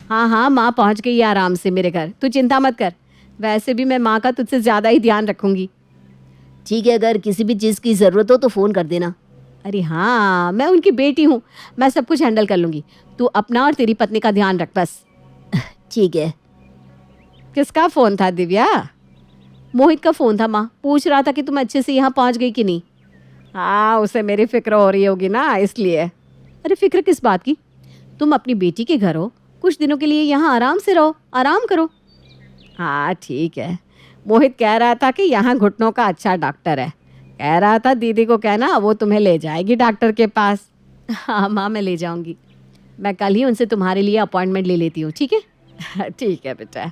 हाँ हाँ, माँ पहुँच गई है आराम से मेरे घर, तू चिंता मत कर। वैसे भी मैं माँ का तुझसे ज़्यादा ही ध्यान रखूँगी। ठीक है, अगर किसी भी चीज़ की ज़रूरत हो तो फ़ोन कर देना। अरे हाँ, मैं उनकी बेटी हूँ, मैं सब कुछ हैंडल कर लूँगी। तू अपना और तेरी पत्नी का ध्यान रख बस। ठीक है। किसका फ़ोन था दिव्या? मोहित का फ़ोन था माँ, पूछ रहा था कि तुम अच्छे से यहाँ पहुँच गई कि नहीं। हाँ, उसे मेरी फ़िक्र हो रही होगी ना इसलिए। अरे फ़िक्र किस बात की? तुम अपनी बेटी के घर हो, कुछ दिनों के लिए यहाँ आराम से रहो, आराम करो। हाँ ठीक है। मोहित कह रहा था कि यहाँ घुटनों का अच्छा डॉक्टर है। कह रहा था दीदी को कहना वो तुम्हें ले जाएगी डॉक्टर के पास। हाँ माँ, मैं ले जाऊँगी। मैं कल ही उनसे तुम्हारे लिए अपॉइंटमेंट ले लेती हूँ, ठीक है? ठीक है बेटा।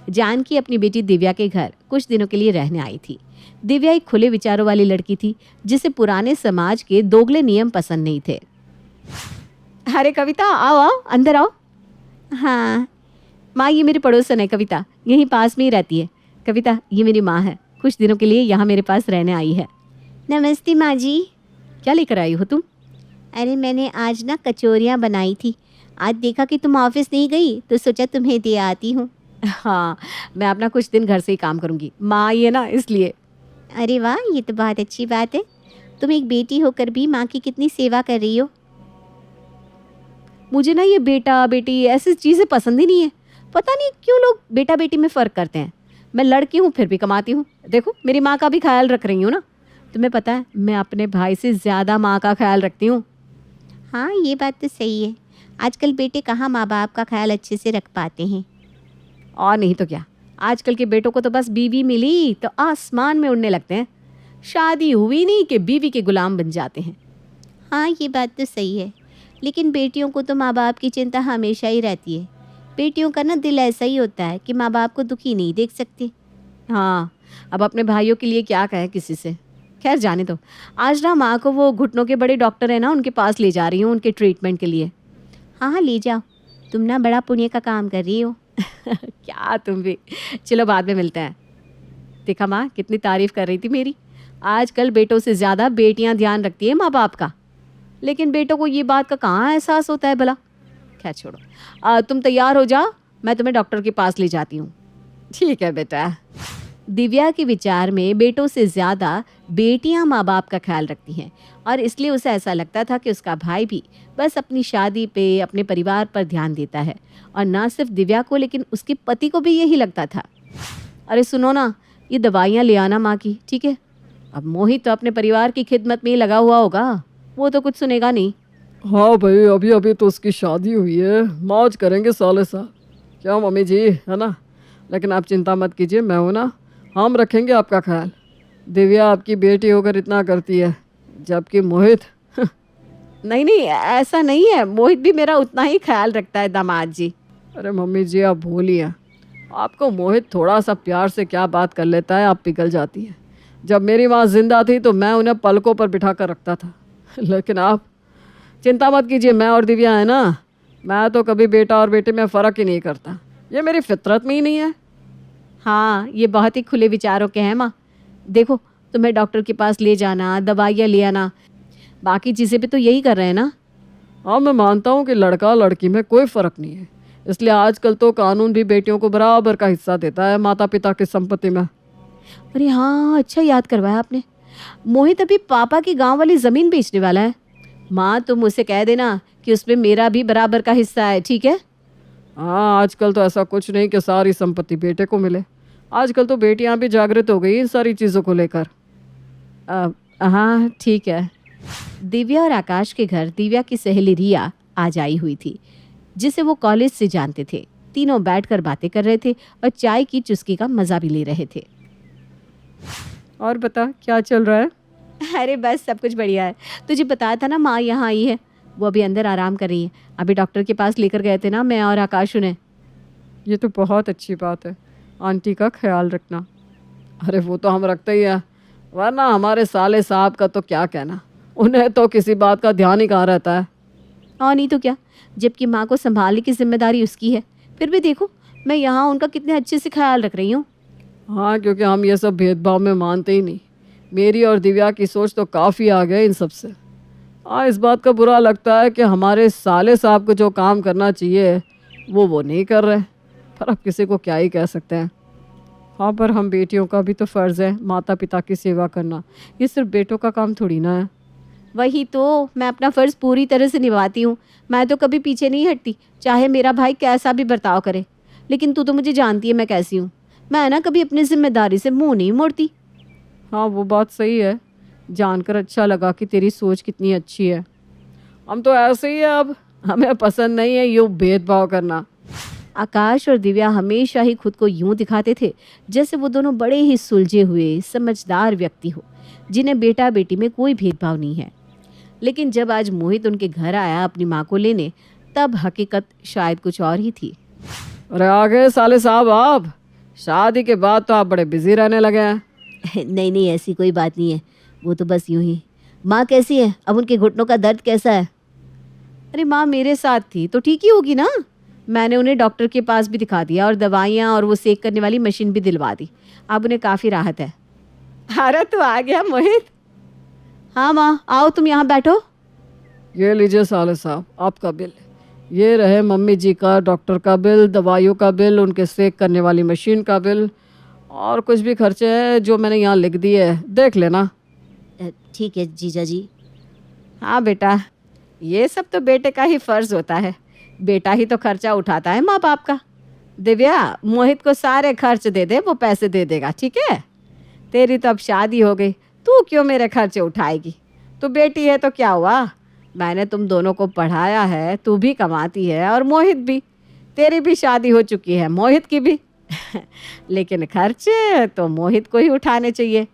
जानकी अपनी बेटी दिव्या के घर कुछ दिनों के लिए रहने आई थी। दिव्या एक खुले विचारों वाली लड़की थी जिसे पुराने समाज के दोगले नियम पसंद नहीं थे। अरे कविता, आओ आओ, अंदर आओ। हाँ माँ, ये मेरी पड़ोसन है कविता, यहीं पास में ही रहती है। कविता, ये मेरी माँ है, कुछ दिनों के लिए यहाँ मेरे पास रहने आई है। नमस्ते माँ जी। क्या लेकर आई हो तुम? अरे मैंने आज ना कचौरियाँ बनाई थी, आज देखा कि तुम ऑफिस नहीं गई तो सोचा तुम्हें दे आती हूँ। हाँ, मैं अपना कुछ दिन घर से ही काम करूँगी, माँ आई है ना इसलिए। अरे वाह, ये तो बहुत अच्छी बात है। तुम एक बेटी होकर भी माँ की कितनी सेवा कर रही हो। मुझे ना ये बेटा बेटी ऐसी चीज़ें पसंद ही नहीं है। पता नहीं क्यों लोग बेटा बेटी में फ़र्क करते हैं। मैं लड़की हूँ फिर भी कमाती हूँ। देखो मेरी माँ का भी ख्याल रख रही हूँ ना। तुम्हें पता है मैं अपने भाई से ज़्यादा माँ का ख्याल रखती हूँ। हाँ, ये बात तो सही है। आजकल बेटे कहाँ माँ बाप का ख्याल अच्छे से रख पाते हैं। और नहीं तो क्या, आजकल के बेटों को तो बस बीवी मिली तो आसमान में उड़ने लगते हैं। शादी हुई नहीं कि बीवी के गुलाम बन जाते हैं। हाँ, ये बात तो सही है, लेकिन बेटियों को तो माँ बाप की चिंता हमेशा ही रहती है। बेटियों का ना दिल ऐसा ही होता है कि माँ बाप को दुखी नहीं देख सकते। हाँ, अब अपने भाइयों के लिए क्या कहें किसी से। खैर जाने दो। आज ना माँ को वो घुटनों के बड़े डॉक्टर है ना, उनके पास ले जा रही हूँ उनके ट्रीटमेंट के लिए। हाँ हाँ, ले जाओ, तुम ना बड़ा पुण्य का काम कर रही हो। क्या तुम भी। चलो बाद में मिलते हैं। देखा माँ कितनी तारीफ कर रही थी मेरी। आजकल बेटों से ज़्यादा बेटियाँ ध्यान रखती है माँ बाप का, लेकिन बेटों को ये बात का कहाँ एहसास होता है भला। खैर छोड़ो, तुम तैयार हो जाओ, मैं तुम्हें डॉक्टर के पास ले जाती हूँ। ठीक है बेटा। दिव्या के विचार में बेटों से ज़्यादा बेटियां माँ बाप का ख्याल रखती हैं और इसलिए उसे ऐसा लगता था कि उसका भाई भी बस अपनी शादी पे, अपने परिवार पर ध्यान देता है। और ना सिर्फ दिव्या को, लेकिन उसके पति को भी यही लगता था। अरे सुनो ना, ये दवाइयाँ ले आना माँ की, ठीक है? अब मोहित तो अपने परिवार की खिदमत में ही लगा हुआ होगा, वो तो कुछ सुनेगा नहीं। हाँ भाई, अभी अभी तो उसकी शादी हुई है, मौज करेंगे साले साल। क्या मम्मी जी, है ना? लेकिन आप चिंता मत कीजिए, मैं हूँ ना, हम रखेंगे आपका ख्याल। दिव्या आपकी बेटी होकर इतना करती है, जबकि मोहित नहीं नहीं, ऐसा नहीं है, मोहित भी मेरा उतना ही ख्याल रखता है दामाद जी। अरे मम्मी जी आप भूलिए, आपको मोहित थोड़ा सा प्यार से क्या बात कर लेता है, आप पिघल जाती है। जब मेरी माँ जिंदा थी तो मैं उन्हें पलकों पर बिठा कर रखता था, लेकिन आप चिंता मत कीजिए, मैं और दिव्या है ना, मैं तो कभी बेटा और बेटे में फ़र्क ही नहीं करता, ये मेरी फितरत में ही नहीं है। हाँ, ये बहुत ही खुले विचारों के हैं माँ। देखो तुम्हें डॉक्टर के पास ले जाना, दवाइयाँ ले आना, बाकी चीज़ें भी तो यही कर रहे हैं ना। हाँ मैं मानता हूँ कि लड़का लड़की में कोई फ़र्क नहीं है, इसलिए आजकल तो कानून भी बेटियों को बराबर का हिस्सा देता है माता पिता की संपत्ति में। अरे हाँ, अच्छा याद करवाया आपने। मोहित अभी पापा की गांव वाली ज़मीन बेचने वाला है। माँ तुम उसे कह देना कि उसमें मेरा भी बराबर का हिस्सा है, ठीक है? हाँ आजकल तो ऐसा कुछ नहीं कि सारी संपत्ति बेटे को मिले, आजकल तो बेटियां भी जागृत हो गई इन सारी चीज़ों को लेकर। हाँ ठीक है। दिव्या और आकाश के घर दिव्या की सहेली रिया आज आई हुई थी, जिसे वो कॉलेज से जानते थे। तीनों बैठकर बातें कर रहे थे और चाय की चुस्की का मज़ा भी ले रहे थे। और बता क्या चल रहा है? अरे बस सब कुछ बढ़िया है। तुझे बताया था ना माँ यहाँ आई है, वो अभी अंदर आराम कर रही है। अभी डॉक्टर के पास लेकर गए थे ना मैं और आकाश उन्हें। ये तो बहुत अच्छी बात है, आंटी का ख्याल रखना। अरे वो तो हम रखते ही हैं, वरना हमारे साले साहब का तो क्या कहना, उन्हें तो किसी बात का ध्यान ही कहाँ रहता है। और नहीं तो क्या, जबकि माँ को संभालने की जिम्मेदारी उसकी है, फिर भी देखो मैं यहाँ उनका कितने अच्छे से ख्याल रख रही हूँ। हाँ क्योंकि हम ये सब भेदभाव में मानते ही नहीं। मेरी और दिव्या की सोच तो काफ़ी आ गई इन सब से। हाँ इस बात का बुरा लगता है कि हमारे साले साहब को जो काम करना चाहिए वो नहीं कर रहे, पर अब किसी को क्या ही कह सकते हैं। हाँ, पर हम बेटियों का भी तो फ़र्ज़ है माता पिता की सेवा करना, ये सिर्फ बेटों का काम थोड़ी ना है। वही तो, मैं अपना फ़र्ज़ पूरी तरह से निभाती हूँ। मैं तो कभी पीछे नहीं हटती, चाहे मेरा भाई कैसा भी बर्ताव करे। लेकिन तू तो मुझे जानती है मैं कैसी हूँ। मैं ना कभी अपनी जिम्मेदारी से मुंह नहीं मोड़ती। हाँ, वो बात सही है। जानकर अच्छा लगा कि तेरी सोच कितनी अच्छी है। हम तो ऐसे ही है, अब हमें पसंद नहीं है यूँ भेदभाव करना। आकाश और दिव्या हमेशा ही खुद को यूं दिखाते थे जैसे वो दोनों बड़े ही सुलझे हुए समझदार व्यक्ति हो, जिन्हें बेटा बेटी में कोई भेदभाव नहीं है। लेकिन जब आज मोहित उनके घर आया अपनी माँ को लेने, तब हकीकत शायद कुछ और ही थी। अरे आ गए साले साहब आप। शादी के बाद तो आप बड़े बिजी रहने लगे हैं। नहीं नहीं, ऐसी कोई बात नहीं है, वो तो बस यूं ही। माँ कैसी है? अब उनके घुटनों का दर्द कैसा है? अरे माँ मेरे साथ थी तो ठीक ही होगी ना। मैंने उन्हें डॉक्टर के पास भी दिखा दिया और दवाइयाँ और वो सेक करने वाली मशीन भी दिलवा दी। अब उन्हें काफ़ी राहत है। अरे तू आ गया मोहित। हाँ माँ, आओ तुम यहाँ बैठो। ये लीजिए साले साहब आपका बिल। ये रहे मम्मी जी का डॉक्टर का बिल, दवाइयों का बिल, उनके सेक करने वाली मशीन का बिल, और कुछ भी खर्चे हैं जो मैंने यहाँ लिख दिए है, देख लेना। ठीक है जीजा जी। हाँ बेटा, ये सब तो बेटे का ही फ़र्ज़ होता है। बेटा ही तो खर्चा उठाता है माँ बाप का। दिव्या, मोहित को सारे खर्च दे दे, वो पैसे दे देगा, ठीक है। तेरी तो अब शादी हो गई, तू क्यों मेरे खर्चे उठाएगी? तू बेटी है तो क्या हुआ, मैंने तुम दोनों को पढ़ाया है, तू भी कमाती है और मोहित भी। तेरी भी शादी हो चुकी है, मोहित की भी। लेकिन खर्चे तो मोहित को ही उठाने चाहिए।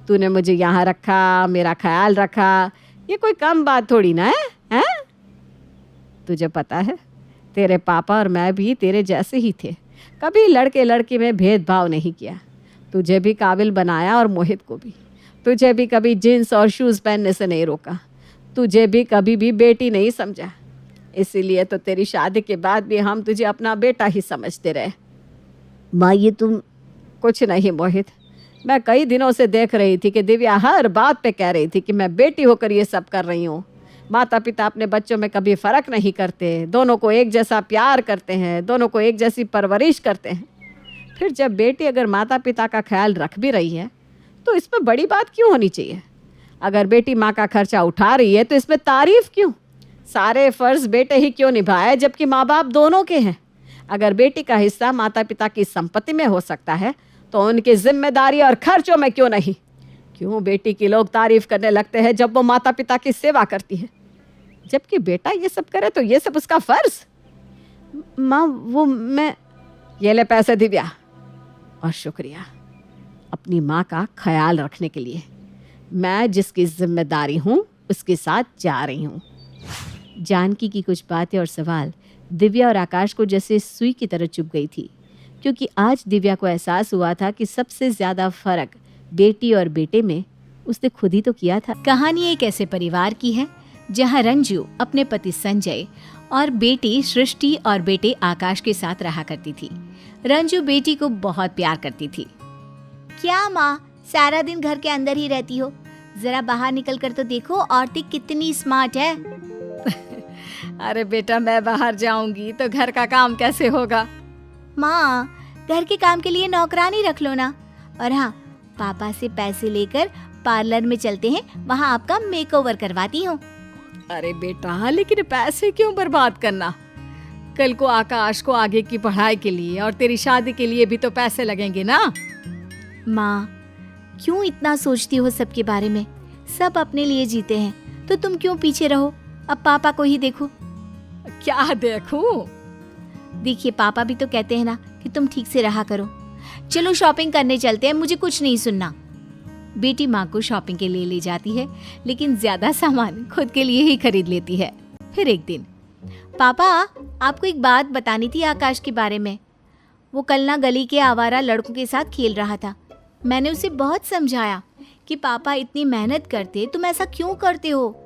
तूने मुझे यहाँ रखा, मेरा ख्याल रखा, ये कोई कम बात थोड़ी ना है, हैं? तुझे पता है, तेरे पापा और मैं भी तेरे जैसे ही थे। कभी लड़के लड़की में भेदभाव नहीं किया। तुझे भी काबिल बनाया और मोहित को भी। तुझे भी कभी जीन्स और शूज़ पहनने से नहीं रोका। तुझे भी कभी भी बेटी नहीं समझा। इसीलिए तो तेरी शादी के बाद भी हम तुझे अपना बेटा ही समझते रहे। माँ ये तुम। कुछ नहीं मोहित, मैं कई दिनों से देख रही थी कि दिव्या हर बात पे कह रही थी कि मैं बेटी होकर ये सब कर रही हूँ। माता पिता अपने बच्चों में कभी फ़र्क नहीं करते, दोनों को एक जैसा प्यार करते हैं, दोनों को एक जैसी परवरिश करते हैं। फिर जब बेटी अगर माता पिता का ख्याल रख भी रही है तो इसमें बड़ी बात क्यों होनी चाहिए? अगर बेटी माँ का खर्चा उठा रही है तो इसमें तारीफ़ क्यों? सारे फ़र्ज़ बेटे ही क्यों निभाए जबकि माँ बाप दोनों के हैं? अगर बेटी का हिस्सा माता पिता की संपत्ति में हो सकता है तो उनकी जिम्मेदारी और खर्चों में क्यों नहीं? क्यों बेटी की लोग तारीफ़ करने लगते हैं जब वो माता पिता की सेवा करती है, जबकि बेटा ये सब करे तो ये सब उसका फ़र्ज़। माँ वो मैं। ये ले पैसे दिव्या, और शुक्रिया अपनी माँ का ख्याल रखने के लिए। मैं जिसकी जिम्मेदारी हूँ उसके साथ जा रही हूँ। जानकी की कुछ बातें और सवाल दिव्या और आकाश को जैसे सुई की तरह चुभ गई थी, क्योंकि आज दिव्या को एहसास हुआ था कि सबसे ज़्यादा फ़र्क बेटी और बेटे में उसने खुद ही तो किया था। कहानी एक ऐसे परिवार की है जहां रंजू अपने पति संजय और बेटी सृष्टि और बेटे आकाश के साथ रहा करती थी। रंजू बेटी को बहुत प्यार करती थी। क्या माँ, सारा दिन घर के अंदर ही रहती हो? जरा बाहर निकल कर तो देखो, औरतें कितनी स्मार्ट है। अरे बेटा, मैं बाहर जाऊंगी तो घर का काम कैसे होगा? माँ, घर के काम के लिए नौकरानी रख लो ना। और हाँ, पापा से पैसे लेकर पार्लर में चलते हैं, वहाँ आपका मेकओवर करवाती हूँ। अरे बेटा, लेकिन पैसे क्यों बर्बाद करना? कल को आकाश को आगे की पढ़ाई के लिए और तेरी शादी के लिए भी तो पैसे लगेंगे ना। माँ, क्यों इतना सोचती हो सबके बारे में? सब अपने लिए जीते हैं तो तुम क्यों पीछे रहो? अब पापा को ही देखो। क्या देखूं? देखिए, पापा भी तो कहते हैं ना कि तुम ठीक से रहा करो। चलो शॉपिंग करने चलते हैं, मुझे कुछ नहीं सुनना। बेटी माँ को शॉपिंग के लिए ले जाती है, लेकिन ज्यादा सामान खुद के लिए ही खरीद लेती है। फिर एक दिन, पापा, आपको एक बात बतानी थी आकाश के बारे में। वो कल ना गली के आवारा लड़कों के साथ खेल रहा था। मैंने उसे बहुत समझाया कि पापा इतनी मेहनत करते, तुम ऐसा क्यों करते हो?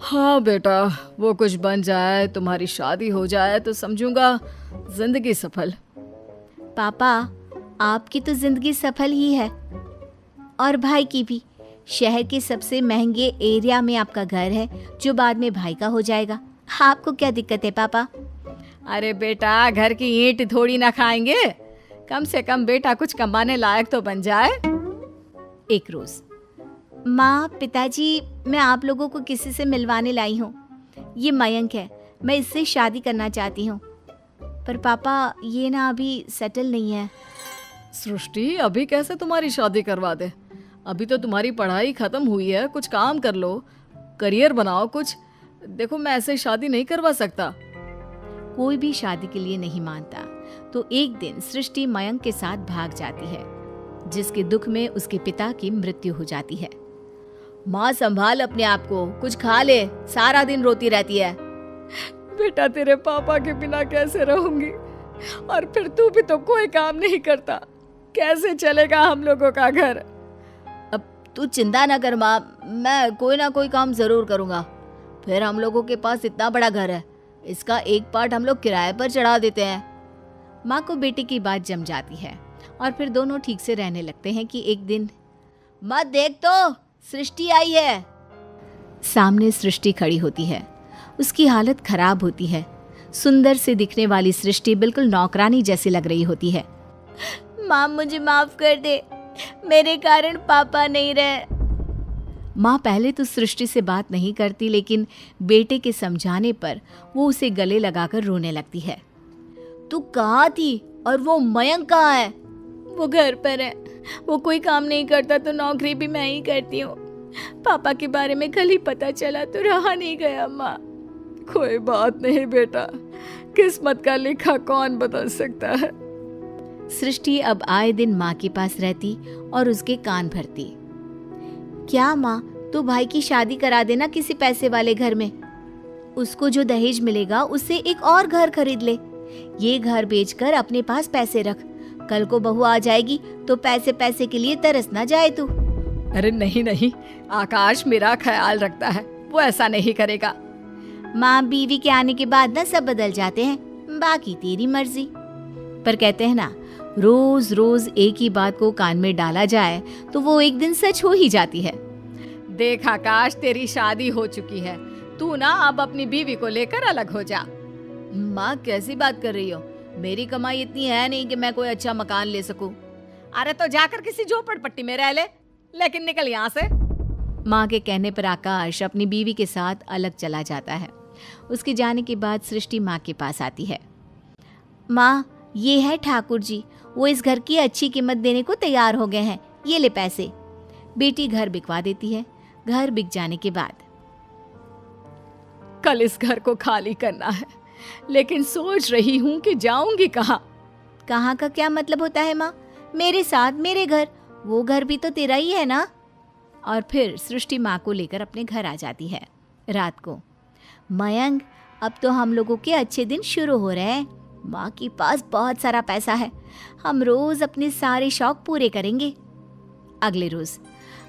हाँ बेटा, वो कुछ बन जाए, तुम्हारी शादी हो जाए तो समझूंगा जिंदगी सफल। पापा, आपकी तो जिंदगी सफल ही है, और भाई की भी। शहर के सबसे महंगे एरिया में आपका घर है, जो बाद में भाई का हो जाएगा। आपको क्या दिक्कत है पापा? अरे बेटा, घर की ईंट थोड़ी ना खाएंगे, कम से कम बेटा कुछ कमाने लायक तो बन जाए। एक रोज माँ, पिताजी, मैं आप लोगों को किसी से मिलवाने लाई हूँ। ये मयंक है, मैं इससे शादी करना चाहती हूँ। पर पापा, ये ना अभी सेटल नहीं है। सृष्टि, अभी कैसे तुम्हारी शादी करवा दे? अभी तो तुम्हारी पढ़ाई खत्म हुई है, कुछ काम कर लो, करियर बनाओ कुछ। देखो, मैं ऐसे शादी नहीं करवा सकता। कोई भी शादी के लिए नहीं मानता। तो एक दिन सृष्टि मयंक के साथ भाग जाती है, जिसके दुख में उसके पिता की मृत्यु हो जाती है। माँ, संभाल अपने आप को, कुछ खा ले, सारा दिन रोती रहती है। बेटा, तेरे पापा के बिना कैसे रहूंगी? और फिर तू भी तो कोई काम नहीं करता, कैसे चलेगा हम लोगों का घर? अब तू चिंता ना कर माँ, मैं कोई ना कोई काम जरूर करूँगा। फिर हम लोगों के पास इतना बड़ा घर है, इसका एक पार्ट हम लोग किराए पर चढ़ा देते हैं। माँ को बेटे की बात जम जाती है और फिर दोनों ठीक से रहने लगते हैं कि एक दिन, मत देख तो, सृष्टि आई है। सामने सृष्टि खड़ी होती है। उसकी हालत खराब होती है। सुंदर से दिखने वाली सृष्टि बिल्कुल नौकरानी जैसी लग रही होती है। माँ, मुझे माफ कर दे, मेरे कारण पापा नहीं रहे। माँ पहले तो सृष्टि से बात नहीं करती, लेकिन बेटे के समझाने पर वो उसे गले लगाकर रोने लगती है। तू कहाँ थी और वो मयंक कहाँ है? वो घर पर है, वो कोई काम नहीं करता तो नौकरी भी मैं ही करती हूँ। पापा के बारे में कल ही पता चला तो रहा नहीं गया माँ। कोई बात नहीं बेटा, किस्मत का लिखा कौन बदल सकता है। सृष्टि अब आए दिन माँ के पास रहती और उसके कान भरती। क्या माँ, तो भाई की शादी करा देना किसी पैसे वाले घर में। उसको जो दहेज मिलेगा उससे एक और घर खरीद ले। ये घर बेचकर अपने पास पैसे रख। कल को बहू आ जाएगी तो पैसे पैसे के लिए तरस ना जाए तू। अरे नहीं नहीं, आकाश मेरा ख्याल रखता है, वो ऐसा नहीं करेगा। माँ, बीवी के आने के बाद ना सब बदल जाते हैं, बाकी तेरी मर्जी। पर कहते हैं ना, रोज रोज एक ही बात को कान में डाला जाए तो वो एक दिन सच हो ही जाती है। देख आकाश, तेरी शादी हो चुकी है, तू ना अब अपनी बीवी को लेकर अलग हो जा। माँ, कैसी बात कर रही हो? मेरी कमाई इतनी है नहीं कि मैं कोई अच्छा मकान ले सकूं। अरे तो जाकर किसी झोपड़पट्टी में रह ले, लेकिन निकल यहाँ से। माँ के कहने पर आकाश अपनी बीवी के साथ अलग चला जाता है। उसके जाने के बाद सृष्टि माँ के पास आती है। माँ, ये है ठाकुर जी, वो इस घर की अच्छी कीमत देने को तैयार हो गए हैं, ये ले पैसे। बेटी घर बिकवा देती है। घर बिक जाने के बाद, कल इस घर को खाली करना है, लेकिन सोच रही हूँ कि जाऊंगी कहाँ। कहाँ का क्या मतलब होता है माँ? मेरे साथ मेरे घर, वो घर भी तो तेरा ही है ना। और फिर सृष्टि माँ को लेकर अपने घर आ जाती है। रात को, मयंक, अब तो हम लोगों के अच्छे दिन शुरू हो रहे हैं। माँ के पास बहुत सारा पैसा है, हम रोज अपने सारे शौक पूरे करेंगे। अगले रोज,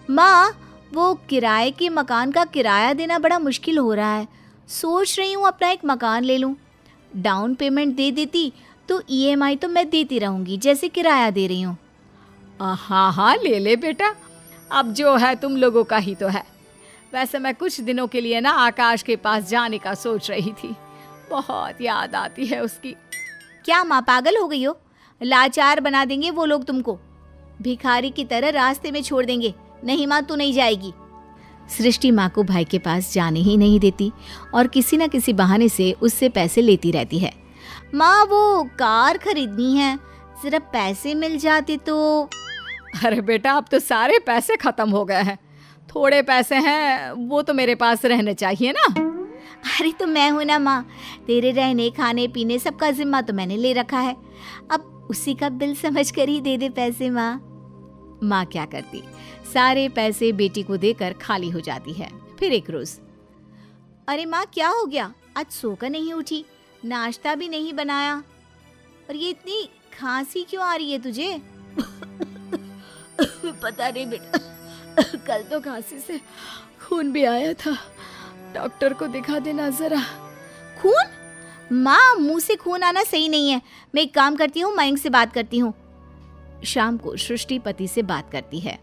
माँ, वो किराए के मकान का किराया देना बड़ा मुश्किल हो रहा है। सोच रही हूँ अपना एक मकान ले लूँ। डाउन पेमेंट दे देती तो ईएमआई तो मैं देती रहूँगी जैसे किराया दे रही हूँ। हाँ हाँ, ले ले बेटा, अब जो है तुम लोगों का ही तो है। वैसे मैं कुछ दिनों के लिए ना आकाश के पास जाने का सोच रही थी, बहुत याद आती है उसकी। क्या माँ, पागल हो गई हो? लाचार बना देंगे वो लोग तुमको, भिखारी की तरह रास्ते में छोड़ देंगे। नहीं माँ, तू नहीं जाएगी। सृष्टि माँ को भाई के पास जाने ही नहीं देती और किसी न किसी बहाने से उससे पैसे लेती रहती है। माँ, वो कार खरीदनी है, जरा पैसे मिल जाते तो। अरे बेटा, अब तो सारे पैसे खत्म हो गए हैं, थोड़े पैसे हैं वो तो मेरे पास रहने चाहिए ना। अरे तो मैं हूं ना माँ, तेरे रहने खाने पीने सबका जिम्मा तो मैंने ले रखा है, अब उसी का बिल समझ कर ही दे दे पैसे। माँ क्या करती, सारे पैसे बेटी को देकर खाली हो जाती है। फिर एक रोज, अरे माँ, क्या हो गया? आज सोकर नहीं उठी, नाश्ता भी नहीं बनाया, और ये इतनी खांसी क्यों आ रही है तुझे? पता नहीं बेटा, कल तो खांसी से खून भी आया था, डॉक्टर को दिखा देना जरा। खून? माँ, मुंह से खून आना सही नहीं है। मैं एक काम करती हूँ, मयंक से बात करती हूँ। शाम को सृष्टि पति से बात करती है।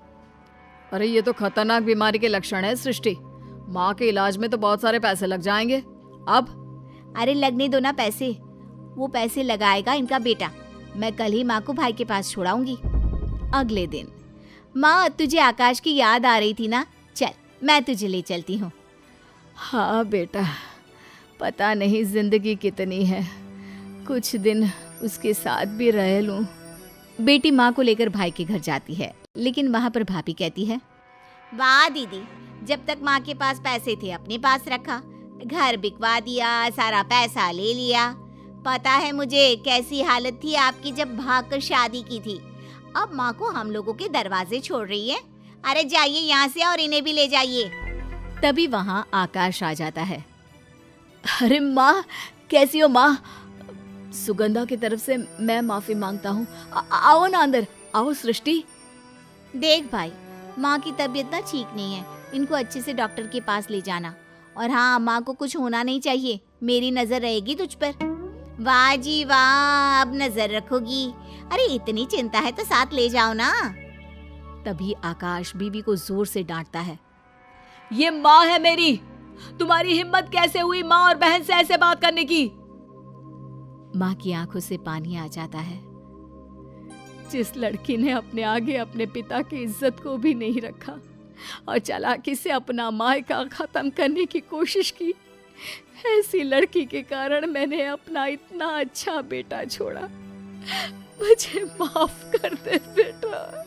अरे ये तो खतरनाक बीमारी के लक्षण है सृष्टि, माँ के इलाज में तो बहुत सारे पैसे लग जाएंगे। अब अरे लगने दो ना पैसे, वो पैसे लगाएगा इनका बेटा। मैं कल ही माँ को भाई के पास छोड़ाऊंगी। अगले दिन, माँ तुझे आकाश की याद आ रही थी ना, चल मैं तुझे ले चलती हूँ। हाँ बेटा, पता नहीं जिंदगी कितनी है, कुछ दिन उसके साथ भी रह लूं। बेटी माँ को लेकर भाई के घर जाती है, लेकिन वहाँ पर भाभी कहती है, वाह दीदी, जब तक माँ के पास पैसे थे अपने पास रखा, घर बिकवा दिया, सारा पैसा ले लिया। पता है मुझे कैसी हालत थी आपकी जब भागकर शादी की थी। अब माँ को हम लोगों के दरवाजे छोड़ रही है। अरे जाइए यहाँ से और इन्हें भी ले जाइए। तभी वहाँ आकाश आ जाता है। अरे माँ, कैसी हो माँ? सुगंधा की तरफ से मैं माफी मांगता हूँ। आओ ना अंदर, आओ सृष्टि। देख भाई, माँ की तबीयत ना ठीक नहीं है, इनको अच्छे से डॉक्टर के पास ले जाना। और हाँ, माँ को कुछ होना नहीं चाहिए, मेरी नजर रहेगी तुझ पर। वाह जी वाह, अब नजर रखोगी। अरे इतनी चिंता है तो साथ ले जाओ ना। तभी आकाश बीवी को जोर से डांटता है। ये माँ है मेरी, तुम्हारी हिम्मत कैसे हुई माँ और बहन से ऐसे बात करने की? माँ की आंखों से पानी आ जाता है। जिस लड़की ने अपने आगे अपने पिता की इज्जत को भी नहीं रखा और चालाकी से अपना मायका खत्म करने की कोशिश की, ऐसी लड़की के कारण मैंने अपना इतना अच्छा बेटा छोड़ा। मुझे माफ कर दे बेटा।